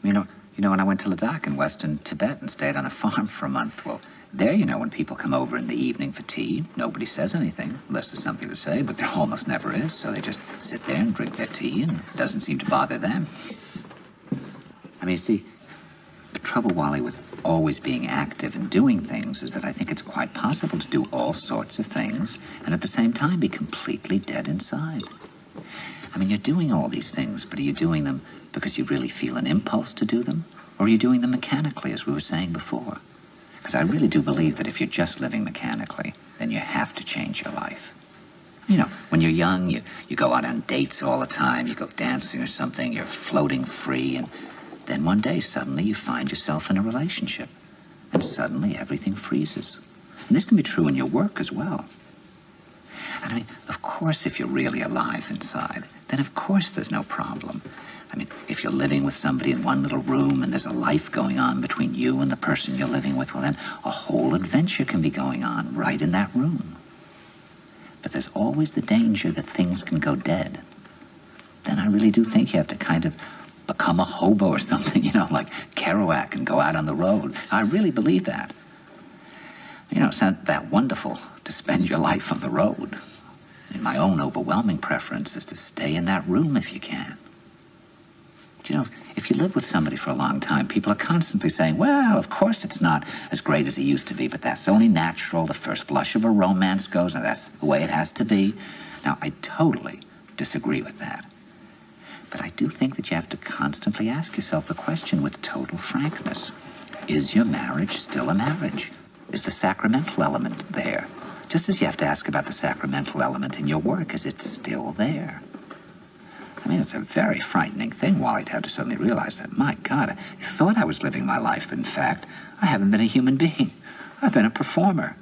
You know, when I went to Ladakh in Western Tibet and stayed on a farm for a month, well, there, when people come over in the evening for tea, nobody says anything, unless there's something to say, but there almost never is, so they just sit there and drink their tea, and it doesn't seem to bother them. I mean, you see, the trouble, Wally, with always being active and doing things is that I think it's quite possible to do all sorts of things and at the same time be completely dead inside. I mean, you're doing all these things, but are you doing them because you really feel an impulse to do them? Or are you doing them mechanically, as we were saying before? Because I really do believe that if you're just living mechanically, then you have to change your life. When you're young, you go out on dates all the time, you go dancing or something, you're floating free, and then one day, suddenly, you find yourself in a relationship, and suddenly everything freezes. And this can be true in your work as well. And I mean, of course, if you're really alive inside, then of course there's no problem. I mean, if you're living with somebody in one little room and there's a life going on between you and the person you're living with, well, then a whole adventure can be going on right in that room. But there's always the danger that things can go dead. Then I really do think you have to kind of become a hobo or something, like Kerouac, and go out on the road. I really believe that. It's not that wonderful to spend your life on the road. And my own overwhelming preference is to stay in that room if you can. If you live with somebody for a long time, people are constantly saying, well, of course it's not as great as it used to be, but that's only natural. The first blush of a romance goes, and that's the way it has to be. Now, I totally disagree with that. But I do think that you have to constantly ask yourself the question with total frankness. Is your marriage still a marriage? Is the sacramental element there? Just as you have to ask about the sacramental element in your work, is it still there? I mean, it's a very frightening thing, Wally, to have to suddenly realize that, my God, I thought I was living my life, but in fact, I haven't been a human being. I've been a performer.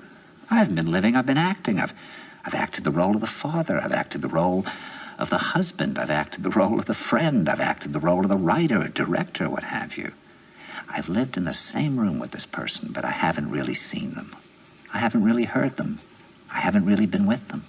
I haven't been living, I've been acting. I've acted the role of the father. I've acted the role of the husband. I've acted the role of the friend. I've acted the role of the writer or director, what have you. I've lived in the same room with this person, but I haven't really seen them. I haven't really heard them. I haven't really been with them.